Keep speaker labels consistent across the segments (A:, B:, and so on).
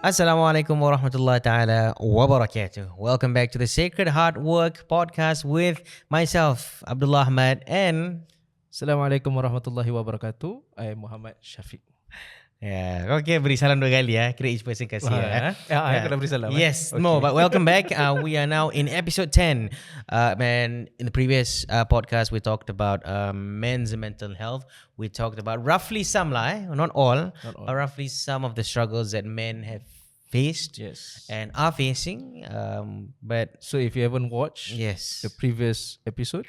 A: Assalamualaikum warahmatullahi taala wabarakatuh. Welcome back to the Sacred Heartwork podcast with myself, Abdullah Ahmad, and
B: Assalamualaikum warahmatullahi wabarakatuh. I am Muhammad Syafiq.
A: okay, beri salam dua kali ya. Kira each person kasih ya.
B: Kena beri salam.
A: Yes,
B: Okay.
A: no, but welcome back. We are now in episode 10. Man, in the previous podcast, we talked about men's mental health. We talked about roughly some, not all, but roughly some of the struggles that men have faced
B: Yes.
A: and are facing. But
B: So if you haven't watched
A: yes,
B: the previous episode,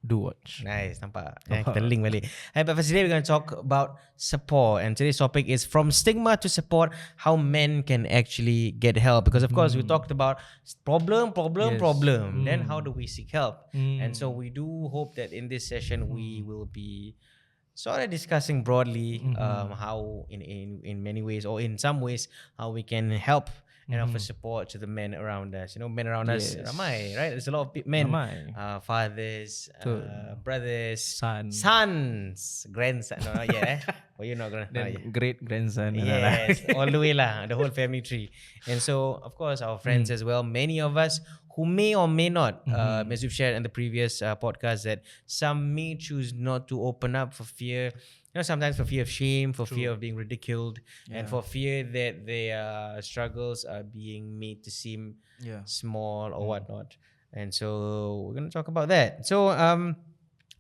B: do watch.
A: nice, nampak. Kita link balik. Hey, but for today, we're going to talk about support. And today's topic is from stigma to support, how men can actually get help. Because, of course, we talked about problem.
B: Yes.
A: Then how do we seek help? And so we do hope that in this session, we will be sort of discussing broadly how in many ways or in some ways how we can help and offer support to the men around us. You know, men around us,
B: Yes.
A: ramai, right? There's a lot of men,
B: Ramai.
A: fathers, brothers, sons, grandson. No, not yet. Well, you're not gonna. Not yet.
B: Then great grandson.
A: Yes, all the way lah, the whole family tree. And so, of course, our friends as well, many of us who may or may not, as we've shared in the previous podcast, that some may choose not to open up for fear, sometimes for fear of shame, for fear of being ridiculed, and for fear that their struggles are being made to seem small or whatnot. And so we're going to talk about that. So I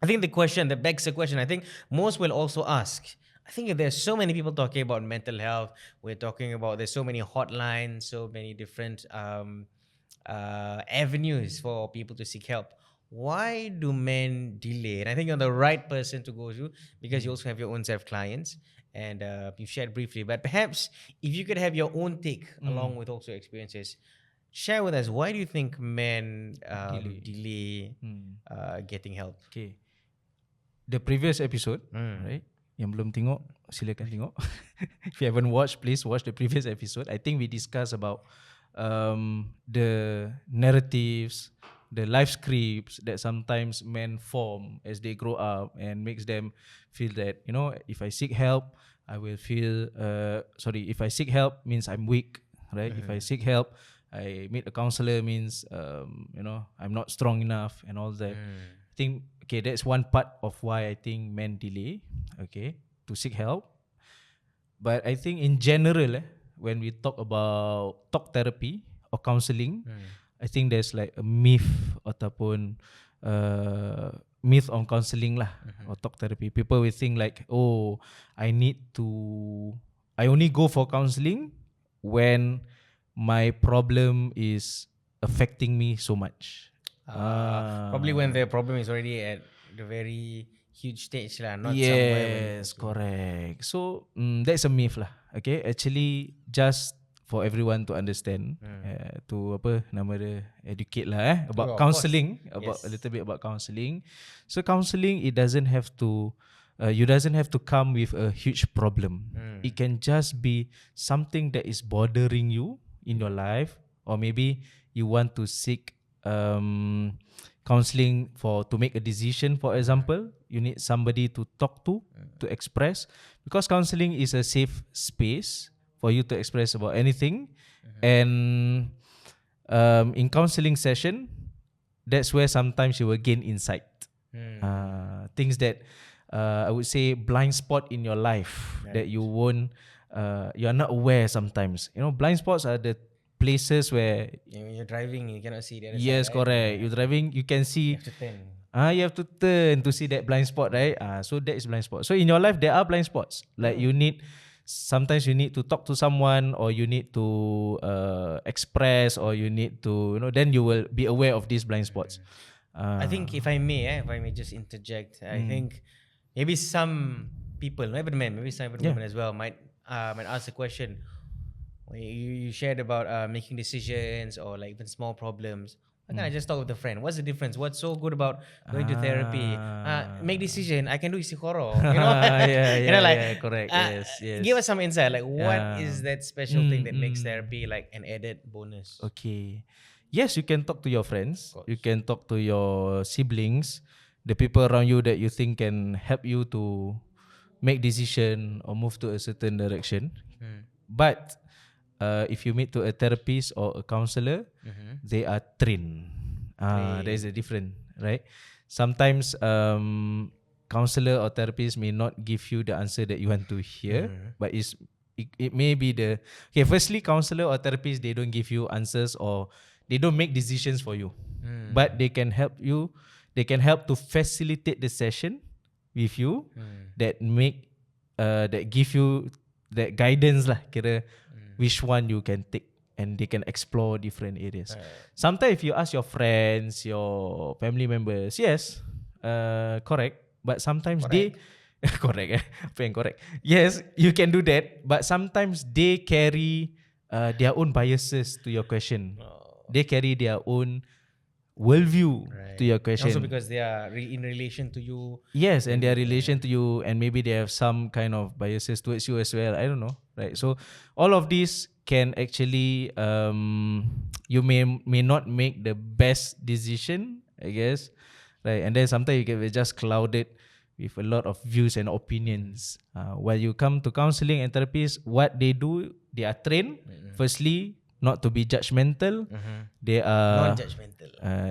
A: think the question that begs the question, I think most will also ask, I think there's so many people talking about mental health. We're talking about there's so many hotlines, so many different avenues for people to seek help. Why do men delay? And I think you're the right person to go to because you also have your own set of clients and you've shared briefly. But perhaps if you could have your own take along with also experiences, share with us, why do you think men delay getting help?
B: Okay. The previous episode, right? Yang belum tengok, silakan tengok. If you haven't watched, please watch the previous episode. I think we discussed about the narratives, the life scripts that sometimes men form as they grow up and makes them feel that, if I seek help, I will feel, if I seek help means I'm weak, right? If I seek help, I meet a counselor means, I'm not strong enough and all that. I think, that's one part of why I think men delay, to seek help. But I think in general, when we talk about talk therapy or counselling, I think there's like a myth ataupun myth on counselling lah or talk therapy. People will think like, I only go for counselling when my problem is affecting me so much.
A: Probably when the problem is already at the very huge stage lah, not somewhere.
B: Yes, correct. So that's a myth lah. Okay, actually just for everyone to understand, to educate lah about counselling, about a little bit about counselling. So counselling, it doesn't have to, you doesn't have to come with a huge problem. It can just be something that is bothering you in your life, or maybe you want to seek counselling to make a decision. For example, you need somebody to talk to express, because counselling is a safe space for you to express about anything. And in counselling session, that's where sometimes you will gain insight. Things that I would say blind spot in your life that you won't, you are not aware sometimes. Blind spots are the places where
A: when you're driving, you cannot see the other
B: yes,
A: side,
B: correct.
A: right?
B: You're driving, you can see.
A: You have to turn.
B: You have to turn to see that blind spot, right? So that is blind spot. So in your life, there are blind spots. Like sometimes you need to talk to someone, or you need to express, or you need to, then you will be aware of these blind spots.
A: I think if I may just interject, I think maybe some people, not even men, maybe some even women as well, might ask the question. You shared about making decisions or like even small problems. Why can't I just talk with a friend? What's the difference? What's so good about going to therapy? Make decision. I can do istikhara.
B: Correct. Yes.
A: Give us some insight. Like, what is that special thing that makes therapy like an added bonus?
B: Okay. Yes, you can talk to your friends. You can talk to your siblings, the people around you that you think can help you to make decision or move to a certain direction. But if you meet to a therapist or a counselor, they are trained. There is a difference, right? Sometimes counselor or therapist may not give you the answer that you want to hear, but it may be firstly, counselor or therapist, they don't give you answers or they don't make decisions for you, but they can help you. They can help to facilitate the session with you, that give you that guidance lah, kira which one you can take, and they can explore different areas. Sometimes if you ask your friends, your family members, yes, correct, but sometimes they correct. Apa yang correct? Yes, you can do that, but sometimes they carry their own biases to your question. They carry their own worldview to your question.
A: Also because they are in relation to you.
B: Yes, and their relation to you, and maybe they have some kind of biases towards you as well. I don't know, right? So all of these can actually, you may not make the best decision, I guess, right? And then sometimes you get just clouded with a lot of views and opinions. While you come to counseling and therapists, what they do, they are trained, firstly, not to be judgmental. They are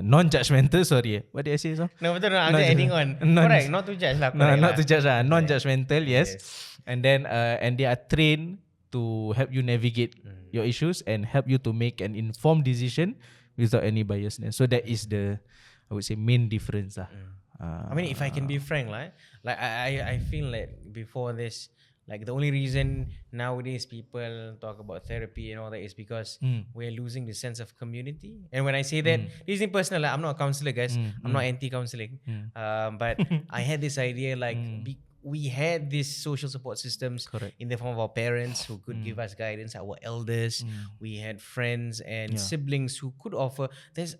B: non-judgmental. Sorry, what did I say? So?
A: No, betul. I'm just adding on. Correct, not to judge lah.
B: No, not to judge lah. Non-judgmental, yes. And then and they are trained to help you navigate your issues and help you to make an informed decision without any biasness. So that is the, I would say, main difference lah.
A: I mean, if I can be frank, like I feel like before this, like the only reason nowadays people talk about therapy and all that is because we're losing the sense of community. And when I say that, this is personal. Like, I'm not a counselor, guys. I'm not anti-counseling. But I had this idea, like we had these social support systems in the form of our parents who could give us guidance, our elders. We had friends and siblings who could offer.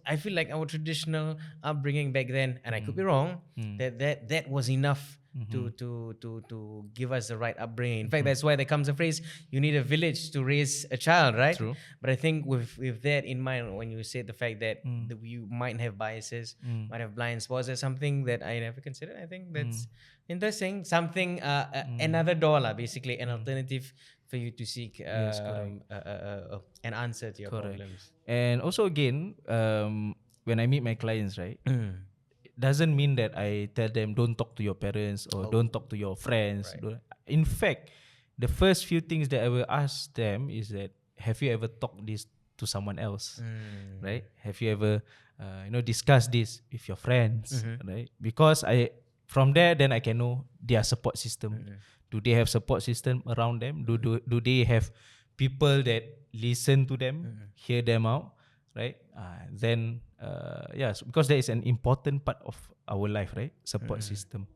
A: I feel like our traditional upbringing back then, and I could be wrong, that was enough to give us the right upbringing. In fact, that's why there comes a phrase, you need a village to raise a child, right?
B: True.
A: But I think with that in mind, when you said the fact that you might have biases, might have blind spots, that's something that I never considered. I think that's interesting. Something, another door, basically, an alternative for you to seek an answer to your problems.
B: And also again, when I meet my clients, right, doesn't mean that I tell them don't talk to your parents or don't talk to your friends. Right. In fact, the first few things that I will ask them is that, have you ever talked this to someone else? Right? Have you ever discussed this with your friends? Right? Because from there then I can know their support system. Do they have support system around them? Do they have people that listen to them, hear them out? Right? Then yes, because that is an important part of our life, right? Support system.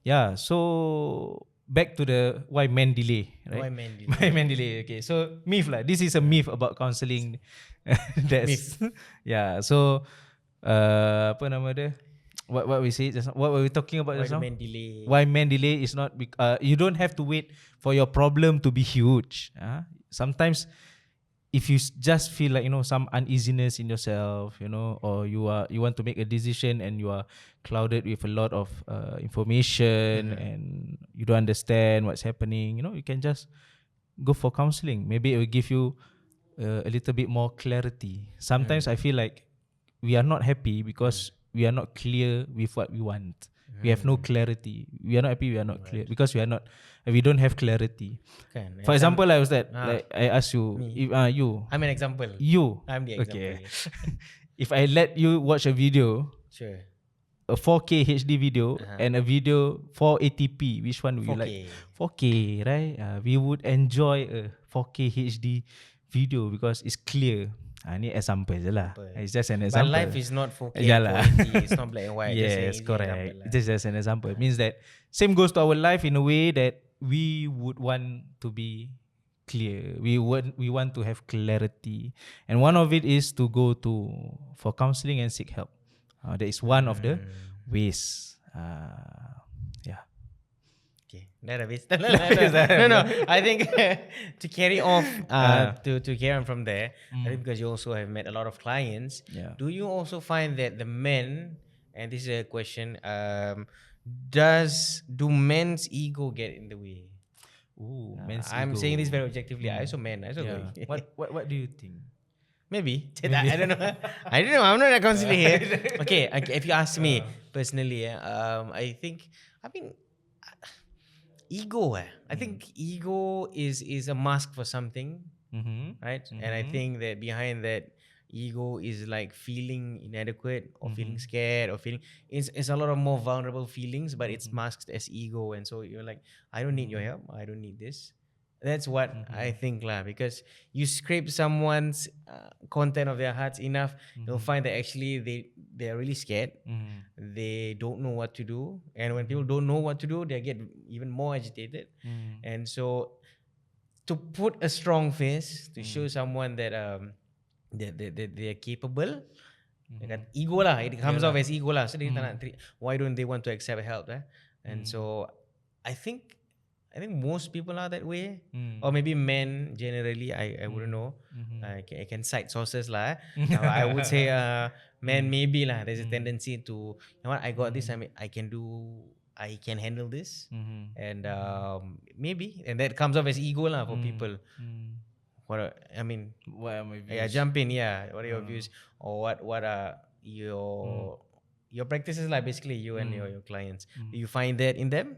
B: Yeah. So back to the why men delay, right? Why men delay? Okay. So myth lah. This is a myth about counselling. That's myth. Yeah. So apa nama dia? What we say just now? What were we talking about just now? Why men delay is not you don't have to wait for your problem to be huge. Sometimes if you just feel like some uneasiness in yourself, or you want to make a decision and you are clouded with a lot of information and you don't understand what's happening, you can just go for counseling. Maybe it will give you a little bit more clarity. Sometimes I feel like we are not happy because we are not clear with what we want. We have no clarity. We are not happy. We are not clear because we don't have clarity. For example, like I asked you, you.
A: I'm an example.
B: You.
A: I'm the example.
B: Okay. If I let you watch a video,
A: sure,
B: a 4K HD video and a video 480p, which one would you like? 4K, right? We would enjoy a 4K HD video because it's clear. Ni example je lah. It's just an example.
A: But life is not 4K, 480. It's not black and white.
B: Yes, correct. It's just an example. It means that same goes to our life in a way that we would want to be clear. We want to have clarity. And one of it is to go for counseling and seek help. That is one of the ways. Yeah.
A: Okay, dah habis. No. I think to carry off, to carry on from there, I think because you also have met a lot of clients, do you also find that the men, and this is a question, do men's ego get in the way?
B: Ooh, man's
A: I'm
B: ego.
A: saying this very objectively. I also man. I also
B: Yeah.
A: go.
B: What do you think?
A: Maybe. I don't know. I don't know. I'm not a counselor here. Okay, if you ask me personally, I think, I mean, ego. I think ego is a mask for something,
B: Mm-hmm.
A: right? And I think that behind that ego is like feeling inadequate or feeling scared or feeling, it's a lot of more vulnerable feelings, but it's masked as ego. And so you're like, I don't need your help. I don't need this. That's what I think lah. Because you scrape someone's content of their hearts enough, you'll find that actually they're really scared. They don't know what to do, and when people don't know what to do, they get even more agitated. And so to put a strong face to show someone that that they are capable, dekat ego lah, it comes off as ego lah. So dia tak nak why don't they want to accept help and so I think most people are that way, or maybe men generally. I wouldn't know. I can cite sources lah. I would say men maybe lah. There's a tendency to, you know what, I got this. I can handle this, and maybe, and that comes off as ego lah for people. What I mean,
B: What are my views?
A: yeah, jump in. Yeah, what are your views, or what are your practices like? Basically, you and your clients. Do you find that in them?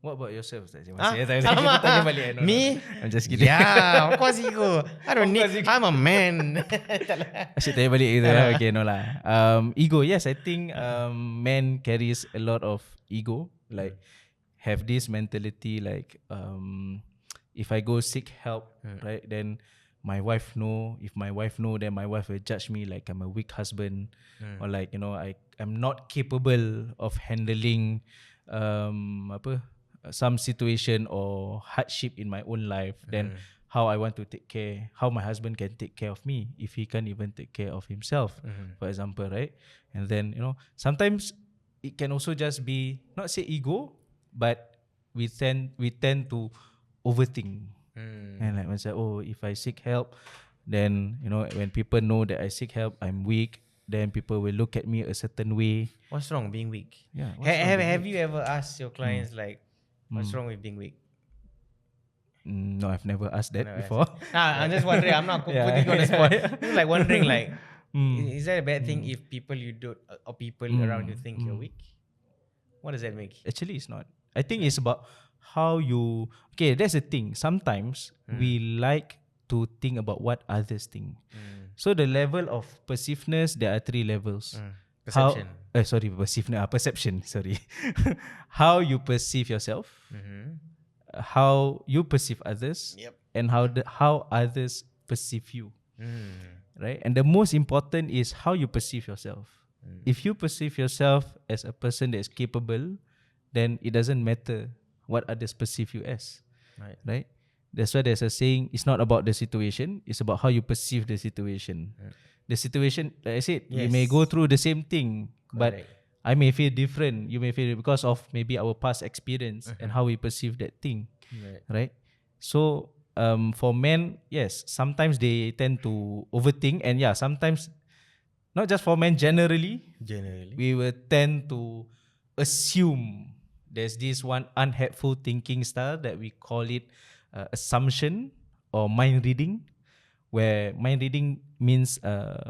B: What about yourself? Ustaz?
A: Alamak.
B: Tanya balik.
A: Me?
B: I'm just kidding.
A: Yeah, of course ego. I don't need. I'm a man.
B: Asyik tanya balik gitu lah. Okay, no lah. Ego, yes, I think men carries a lot of ego. Like have this mentality like if I go seek help, right, then my wife know. If my wife know, then my wife will judge me like I'm a weak husband, or like, you know, I'm not capable of handling some situation or hardship in my own life. Then how I want to take care, how my husband can take care of me if he can't even take care of himself, for example, right? And then, you know, sometimes it can also just be, not say ego, but we tend to overthink. And like say, oh, if I seek help, then, you know, when people know that I seek help, I'm weak, then people will look at me a certain way.
A: What's wrong being weak?
B: Yeah.
A: Have you ever asked your clients like, what's wrong with being weak?
B: No, I've never asked that before.
A: I'm just wondering. I'm not putting you on the spot. I'm like wondering, like, is that a bad thing if people you do or people around you think you're weak? What does that make?
B: Actually, it's not. I think it's about how you. Okay, that's the thing. Sometimes we like to think about what others think. So the level of perceiveness, there are 3 levels.
A: Perception.
B: Perception. Sorry. How you perceive yourself, how you perceive others, and how others perceive you. Right? And the most important is how you perceive yourself. If you perceive yourself as a person that is capable, then it doesn't matter what others perceive you as. Right? That's why there's a saying, it's not about the situation, it's about how you perceive the situation. The situation, like I said, we may go through the same thing, but I may feel different. You may feel because of maybe our past experience and how we perceive that thing. Right? So for men, yes, sometimes they tend to overthink, and sometimes, not just for men, generally, we will tend to assume. There's this one unhelpful thinking style that we call it assumption or mind reading, where mind reading means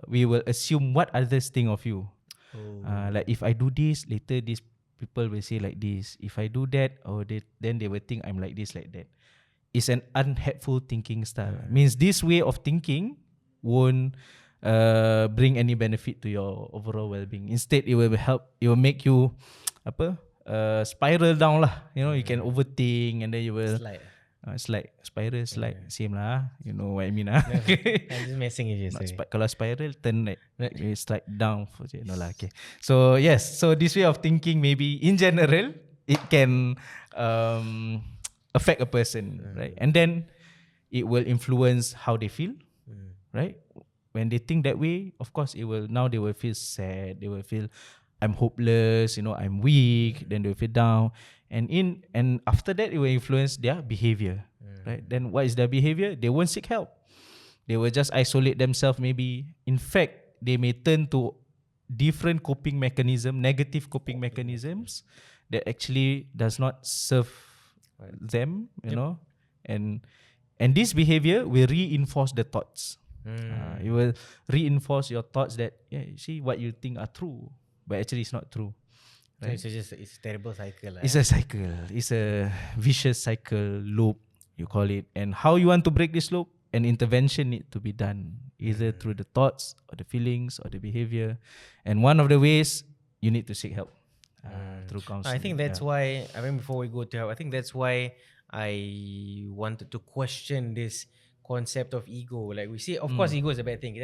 B: we will assume what others think of you. Like if I do this, later these people will say like this. If I do that, then they will think I'm like this, like that. It's an unhelpful thinking style. Means this way of thinking won't bring any benefit to your overall well-being. Instead, it will make you spiral down lah. You know, you can overthink, and then you will spiral, same lah. You know what I mean lah.
A: I'm just messing with you.
B: Kalau spiral, turn slide down. No lah, okay. So yes, so this way of thinking, maybe in general, it can affect a person, right? And then it will influence how they feel, right? When they think that way, of course, they will feel sad. They will feel, I'm hopeless, you know, I'm weak. Then they will feel down. And after that, it will influence their behavior, right? Then what is their behavior? They won't seek help. They will just isolate themselves maybe. In fact, they may turn to different coping mechanisms, negative coping mechanisms that actually does not serve them, you know, and this behavior will reinforce the thoughts. It will reinforce your thoughts that you see what you think are true, but actually it's not true. Right?
A: So it's a terrible cycle.
B: It's a cycle. It's a vicious cycle loop, you call it. And how you want to break this loop? An intervention need to be done, either through the thoughts or the feelings or the behavior. And one of the ways, you need to seek help through counseling.
A: I think that's why, I mean, before we go to help, I think that's why I wanted to question this concept of ego. Like we see, of course, ego is a bad thing.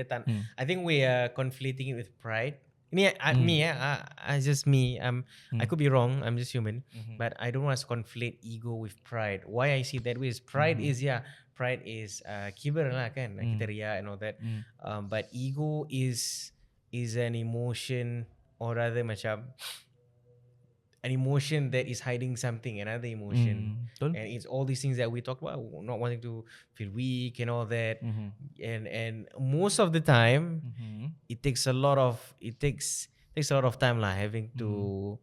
A: I think we are conflating it with pride. Just me. I could be wrong. I'm just human, but I don't want to conflate ego with pride. Why I see it that way is pride is kibir lah kan, kita ria and all that. But ego is an emotion, or rather macam an emotion that is hiding something, another emotion. And it's all these things that we talked about, not wanting to feel weak and all that. And most of the time, it takes a lot of time lah, having to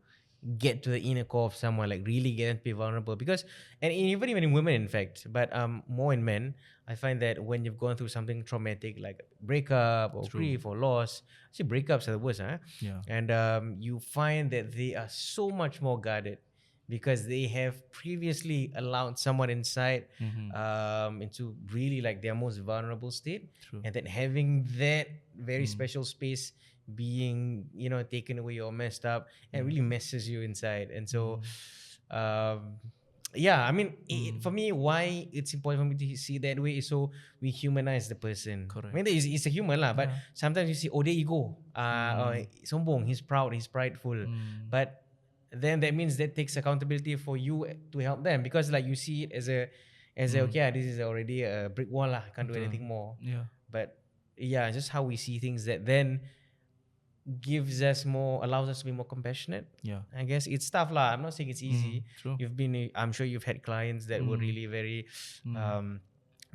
A: get to the inner core of someone, like really get them to be vulnerable. Because, and even in women, in fact, but more in men, I find that when you've gone through something traumatic like breakup or grief or loss, actually breakups are the worst, and you find that they are so much more guarded because they have previously allowed someone inside into really like their most vulnerable state. And then having that very special space being, you know, taken away or messed up, and really messes you inside. And so I mean, for me, why it's important for me to see that way is so we humanize the person.
B: Correct.
A: I mean, it's a human lah, but sometimes you see, oh, there ego, sombong, he's proud, he's prideful, but then that means that takes accountability for you to help them, because like you see it as a okay, this is already a brick wall lah, can't do anything more. But just how we see things, that then allows us to be more compassionate. I guess it's tough lah. I'm not saying it's easy. I'm sure you've had clients that were really very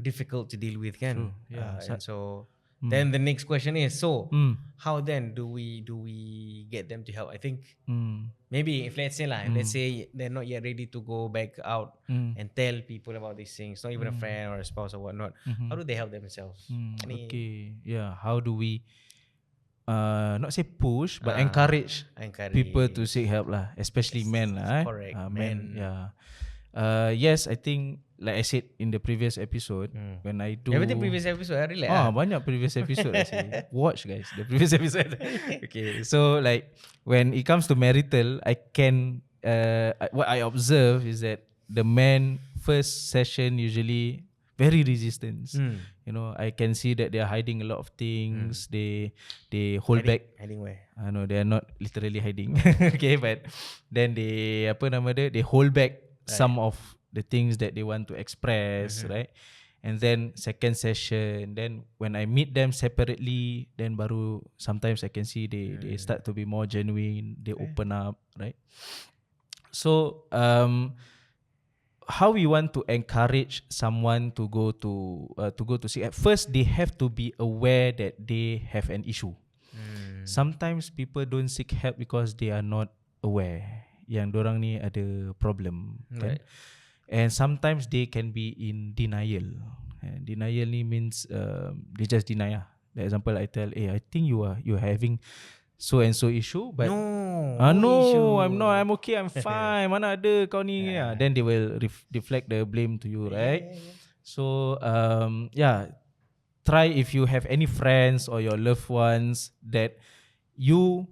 A: difficult to deal with, can? And so then the next question is, how then do we get them to help? I think maybe if let's say they're not yet ready to go back out and tell people about these things, not even a friend or a spouse or whatnot, how do they help themselves?
B: How do we not say push, but encourage people to seek help lah, especially men lah.
A: Correct.
B: Men. Yes, I think like I said in the previous episode, when I do
A: everything previous episode, really.
B: banyak previous episode actually. Watch guys the previous episode. Okay, so like when it comes to marital, I can what I observe is that the men first session usually very resistance. You know, I can see that they are hiding a lot of things. They hold back.
A: Hiding where?
B: No, they are not literally hiding. Okay, but then they hold back some of the things that they want to express, right? And then second session, then when I meet them separately, then baru sometimes I can see they start to be more genuine. They open up, right? So how we want to encourage someone to go to see help? First, they have to be aware that they have an issue. Sometimes people don't seek help because they are not aware yang dorang ni ada problem, kan? And sometimes they can be in denial. And denial ni means they just deny lah. For example, I tell, I think you're having so and so issue, but no,
A: issue.
B: I'm not. I'm okay. I'm fine. Mana ada kau ni? Then they will deflect the blame to you, right? So try if you have any friends or your loved ones that you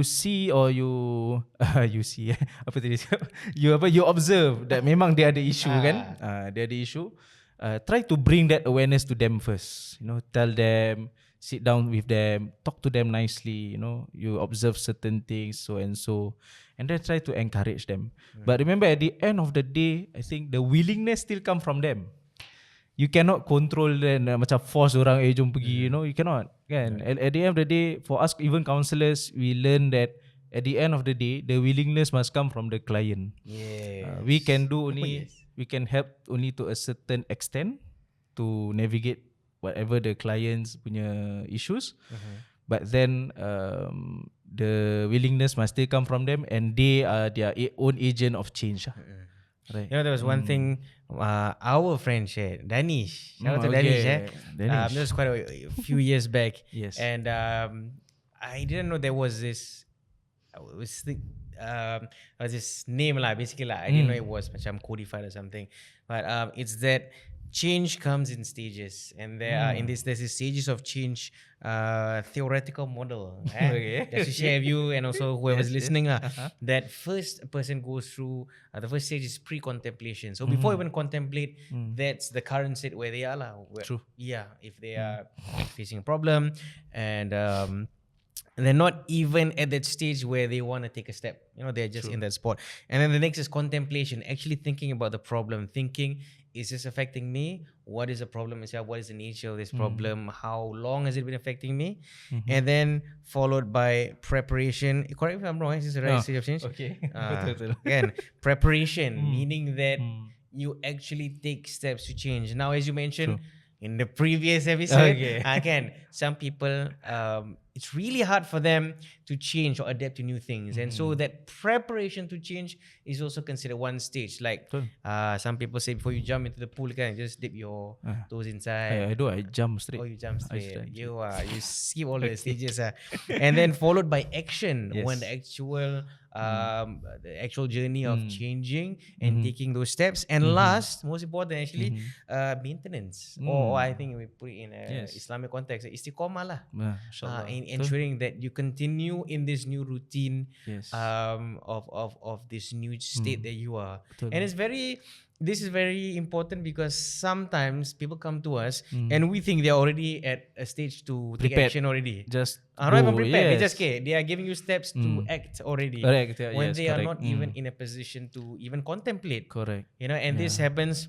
B: see or you see apa tadi you observe that memang dia ada issue kan, dia ada issue. Try to bring that awareness to them first. You know, tell them. Sit down with them, talk to them nicely, you know, you observe certain things, so and then try to encourage them. But remember, at the end of the day, I think the willingness still come from them. You cannot control them, macam force orang, jom pergi, you know, you cannot, kan? At the end of the day, for us, even counselors, we learn that at the end of the day, the willingness must come from the client. We can do only, we can help only to a certain extent to navigate whatever the clients punya issues, but then the willingness must still come from them, and they are their own agent of change. Right.
A: You know, there was one thing our friend shared, Danish. Shout out to Danish.
B: Danish.
A: That was quite a few years back.
B: Yes.
A: And I didn't know there was this. I was think, was this name lah. Basically lah, I didn't know it was macam codified or something. But it's that change comes in stages, and there are there's this stages of change theoretical model.
B: Okay.
A: Just to share with you and also whoever's
B: Yes,
A: listening lah. That first a person goes through the first stage is pre-contemplation. So before even contemplate, that's the current state where they are lah.
B: True.
A: Yeah, if they are facing a problem and they're not even at that stage where they want to take a step. You know, they're just in that spot. And then the next is contemplation, actually thinking about the problem, thinking, is this affecting me? What is the problem itself? What is the nature of this problem? How long has it been affecting me? And then followed by preparation. Correct me if I'm wrong, is this the right stage of change?
B: Okay.
A: Again, preparation, meaning that you actually take steps to change. Now, as you mentioned, in the previous episode, again, some people, it's really hard for them to change or adapt to new things. And so that preparation to change is also considered one stage. Like some people say before you jump into the pool, can just dip your toes inside.
B: I jump straight.
A: Oh, you jump straight. You skip all the stages. And then followed by action when the actual journey of changing and taking those steps. And last, most important actually, maintenance. Or I think we put it in a Islamic context, istiqomah lah. In ensuring that you continue in this new routine of this new state that you are. And this is very important because sometimes people come to us and we think they're already at a stage to take action already.
B: Just
A: not even prepared. They are giving you steps to act already.
B: Correct.
A: When they are not even in a position to even contemplate.
B: Correct.
A: You know, and this happens.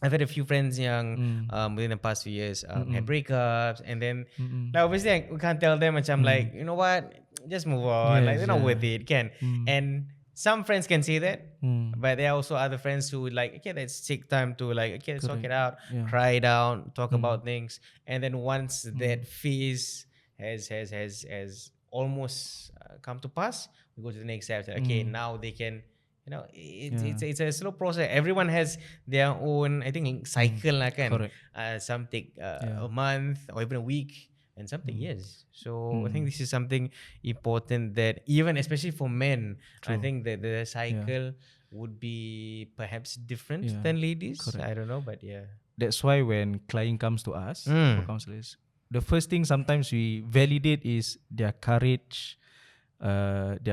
A: I've had a few friends within the past few years had breakups, and then like obviously we can't tell them macam like, you know what, just move on, like they're not worth it, can. And some friends can say that, but there are also other friends who like, okay, let's take time to like, okay, let's talk it out, cry it out, talk about things, and then once that phase has almost come to pass, we go to the next step. Okay, now they can. You know, it's a slow process. Everyone has their own, I think, cycle lah kan. Some take a month or even a week, and some take years. So I think this is something important that even, especially for men, I think that the cycle would be perhaps different than ladies. I don't know, but
B: that's why when client comes to us for counselors, the first thing sometimes we validate is their courage and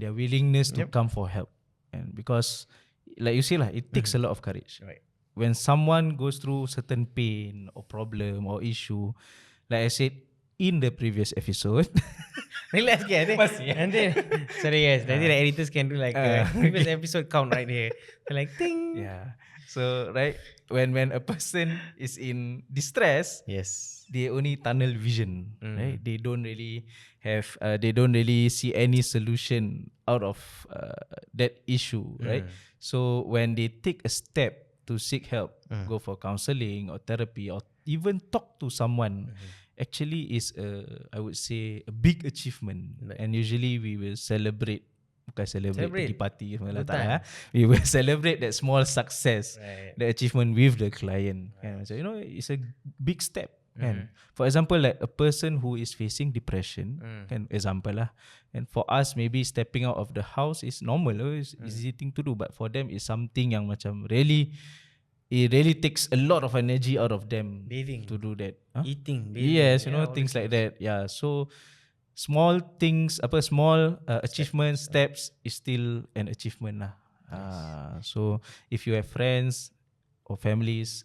B: their willingness to come for help. And because, like you say lah, it takes a lot of courage.
A: Right.
B: When someone goes through certain pain or problem or issue, like I said in the previous episode.
A: Relax, nanti, sorry guys, nanti the editors can do like a previous episode count right here. They're like ting.
B: Yeah. So right, when a person is in distress, they only tunnel vision. Right? They don't really have, they don't really see any solution out of that issue. Right? So when they take a step to seek help, go for counseling or therapy or even talk to someone, actually is I would say a big achievement. And usually we will celebrate. Bukan celebrate pergi party semua tak. We will celebrate that small success, the achievement with the client. So, you know, it's a big step. For example, like a person who is facing depression, example lah. And for us, maybe stepping out of the house is normal, it's easy thing to do. But for them, it's something yang macam it really takes a lot of energy out of them.
A: Bathing,
B: to do that.
A: Eating, bathing.
B: Yes, you know, things like that. Yeah, so small things, small achievement steps is still an achievement lah. So if you have friends or families,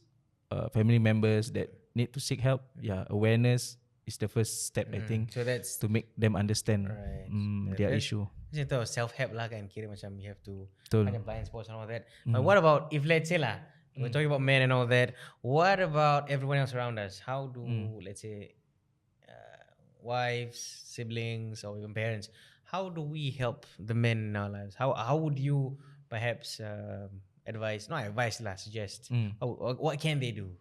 B: family members that need to seek help, awareness is the first step, I think.
A: So that's
B: to make them understand their issue.
A: It's self-help lah kan, kira macam you have to find a blind spots and all that. But what about if let's say lah, we're talking about men and all that, what about everyone else around us? How do let's say wives, siblings, or even parents, how do we help the men in our lives? How would you perhaps suggest what can they do?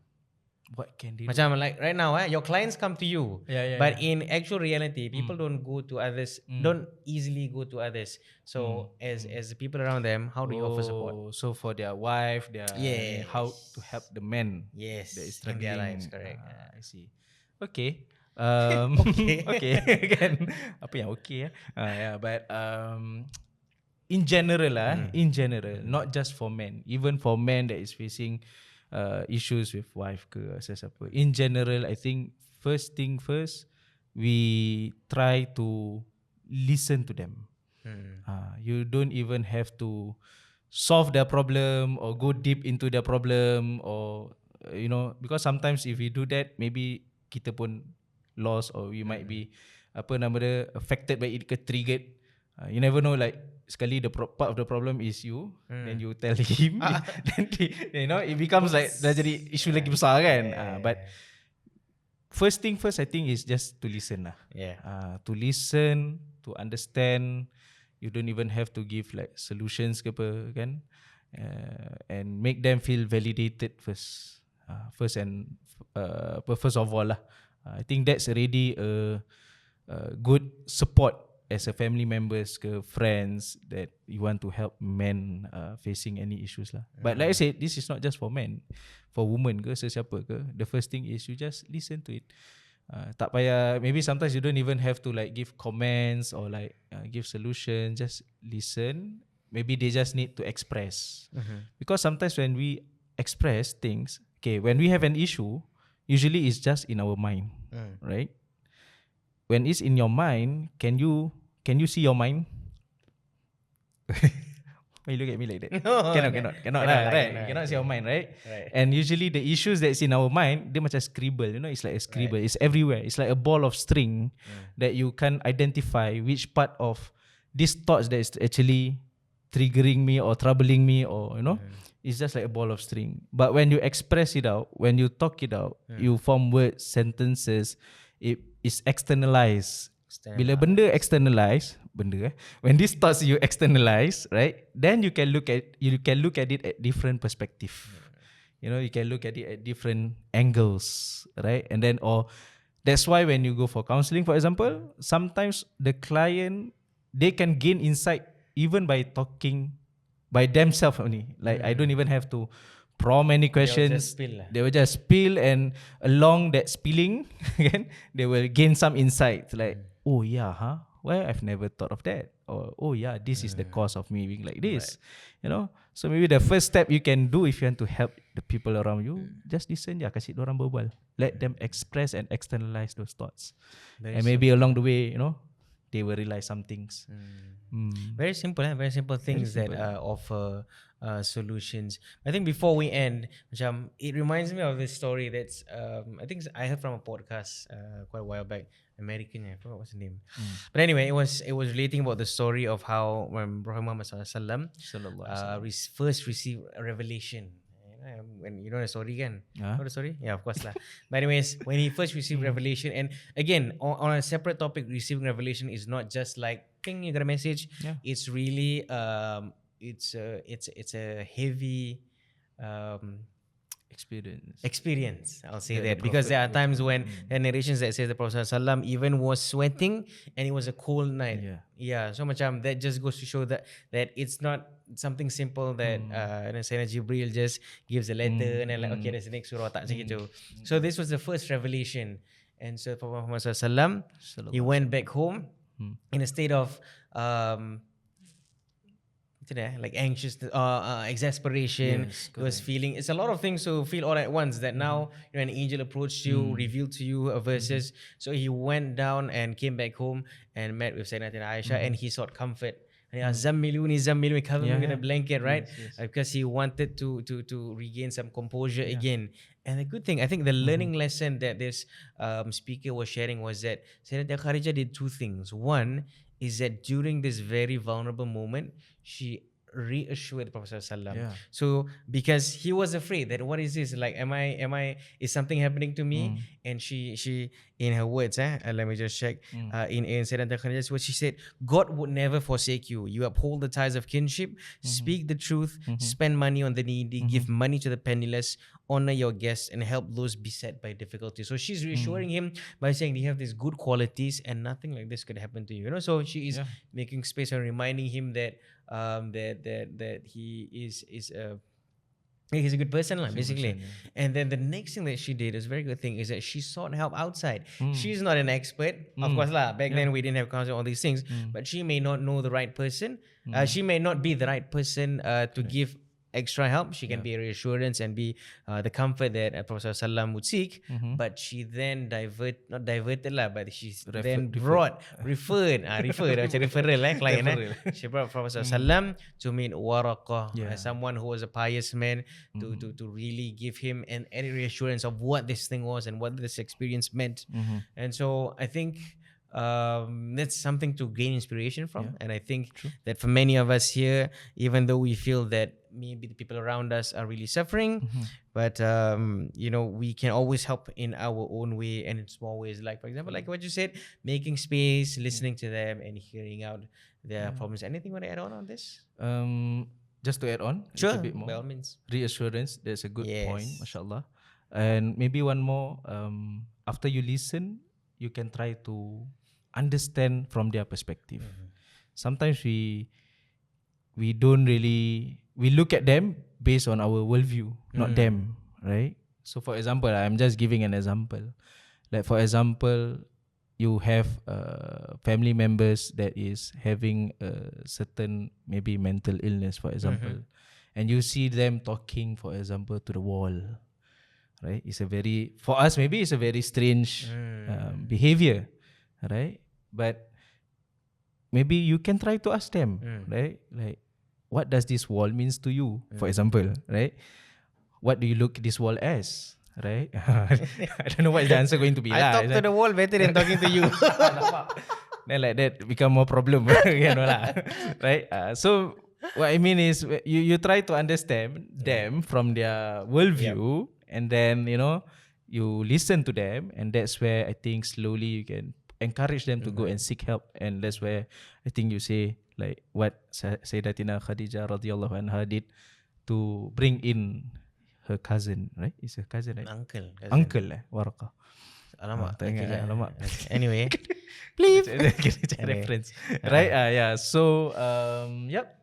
B: what can they do?
A: Macam like right now, your clients come to you.
B: Yeah,
A: But
B: yeah.
A: in actual reality, people don't go to others, don't easily go to others. So as the people around them, how do you offer support?
B: Oh, so for their wife, how to help the men that is
A: Yes, in their lives,
B: struggling.
A: correct.
B: I see. Okay.
A: Okay.
B: Okay. Kan? Apa yang okay? Yeah, but in general not just for men, even for men that is facing issues with wife ke sesiapa. In general, I think first thing first, we try to listen to them. You don't even have to solve their problem or go deep into their problem, or because sometimes if we do that, maybe kita pun lost, or we might be affected by it, ke triggered. You never know, like sekali part of the problem is you, then you tell him, then it becomes like dah jadi isu lagi besar kan. But first thing first, I think is just to listen lah. To listen, to understand. You don't even have to give like solutions ke apa kan, and make them feel validated first. First of all lah. I think that's already a good support as a family members ke friends that you want to help men facing any issues lah. But like I said, this is not just for men, for women ke sesiapa ke. The first thing is you just listen to it. Tak payah, maybe sometimes you don't even have to like give comments or like give solution. Just listen. Maybe they just need to express. Because sometimes when we express things, okay, when we have an issue, usually it's just in our mind, right? When it's in your mind, can you see your mind? Why you look at me like that?
A: No,
B: Cannot lah, right? You cannot see your mind, right? And usually the issues that's in our mind, they macam scribble, it's like a scribble. It's everywhere. It's like a ball of string that you can't identify which part of these thoughts that is actually triggering me or troubling me, or it's just like a ball of string. But when you express it out, when you talk it out, you form words, sentences, it is externalized. Bila benda externalize, when these thoughts you externalize, right? Then you can look at it at different perspective. You can look at it at different angles, right? And then, or that's why when you go for counseling, for example, sometimes the client, they can gain insight even by talking by themselves only. Like I don't even have to prompt any questions. They will just spill, and along that spilling, they will gain some insight. Like, oh yeah, well, I've never thought of that. Or, oh yeah, this is the cause of me being like this. So maybe the first step you can do if you want to help the people around you, just listen, kasih dorang berbual. Let them express and externalize those thoughts. And maybe along the way, they will realize some things.
A: Very simple, very simple things that offer solutions. I think before we end, it reminds me of this story that's I think I heard from a podcast quite a while back. American, I forgot what's the name. But anyway, it was relating about the story of how when Prophet Muhammad first received a revelation. When you know the story kan? Know the story? Yeah, of course lah. But anyways, when he first received revelation, and again on a separate topic, receiving revelation is not just like ping, you got a message. It's really it's a heavy experience. I'll say that because there are times when there are narrations that says the Prophet ﷺ even was sweating and it was a cold night. So macam that just goes to show that it's not something simple that Sayyidina Jibril just gives a letter and then like okay, there's the next surah, tak macam gitu. So this was the first revelation, and so Prophet Muhammad ﷺ, he went back home in a state of like anxious, exasperation. He was feeling, it's a lot of things to feel all at once, that now an angel approached you, revealed to you verses. So he went down and came back home and met with Sayyidatina Aisha, and he sought comfort. And he asked, Zammiluni, cover me with a blanket, right? Because he wanted to regain some composure again. And the good thing, I think the learning lesson that this speaker was sharing was that Sayyidatina Khadijah did two things. One is that during this very vulnerable moment, she reassure the Prophet ﷺ.
B: Yeah.
A: So because he was afraid that what is this? Like, is something happening to me? And she in her words, let me just check. In Sayyidat Khadijah, what she said, God would never forsake you. You uphold the ties of kinship, speak the truth, spend money on the needy, give money to the penniless, honor your guests, and help those beset by difficulty. So she's reassuring him by saying you have these good qualities and nothing like this could happen to you. You know, so she is making space and reminding him that that he is he's a good person, basically. And then the next thing that she did is a very good thing is that she sought help outside. She's not an expert, of course lah. Back then we didn't have counseling, all these things, but she may not know the right person. She may not be the right person to give extra help. She can be a reassurance and be the comfort that Prophet ﷺ would seek. But she then but she then referred macam referral client. She brought Prophet ﷺ to meet Waraqah, someone who was a pious man, to really give him an added reassurance of what this thing was and what this experience meant. And so I think that's something to gain inspiration from. And I think that for many of us here, even though we feel that maybe the people around us are really suffering, but we can always help in our own way and in small ways, like for example, like what you said, making space, listening to them and hearing out their problems. Anything you want to add on this?
B: Just to add on a little bit more,
A: by all means.
B: Reassurance, that's a good point, mashallah. And maybe one more, after you listen, you can try to understand from their perspective. Sometimes we don't really, we look at them based on our worldview, not them, right? So for example, I'm just giving an example. Like for example, you have family members that is having a certain maybe mental illness, for example, and you see them talking, for example, to the wall, right? It's a very, for us maybe it's a very strange behavior, right? But maybe you can try to ask them, right? Like, what does this wall means to you, for example, right? What do you look this wall as, right? I don't know what is the answer going to be.
A: I talk to the wall better than talking to you.
B: Then like that become more problem, right? So what I mean is you try to understand them from their worldview, and then you listen to them, and that's where I think slowly you can encourage them to go and seek help. And that's where I think you say like what Sayyidatina Khadijah radhiyallahu anha did to bring in her cousin, right? It's a cousin, right? Uncle Waraqah.
A: Alamak.
B: Alamak.
A: Anyway, please.
B: Reference. Right? So, yep.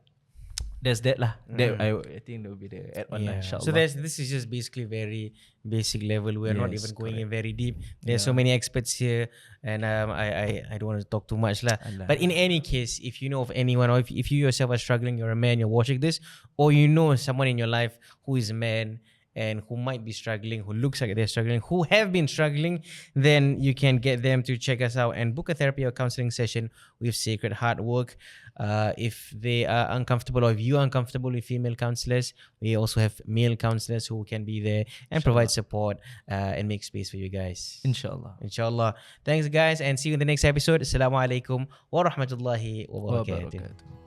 B: There's that lah. That I think that will be the add-on lah, inshallah.
A: So this is just basically very basic level. We're not even going in very deep. There's so many experts here, and I don't want to talk too much lah. But in any case, if you know of anyone, or if you yourself are struggling, you're a man, you're watching this, or you know someone in your life who is a man and who might be struggling, who looks like they're struggling, who have been struggling, then you can get them to check us out and book a therapy or counseling session with Sacred Heartwork. If they are uncomfortable, or if you are uncomfortable with female counselors, we also have male counselors who can be there and provide support and make space for you guys. Inshallah. Thanks guys, and see you in the next episode. Assalamu alaikum wa rahmatullahi wa barakatuh.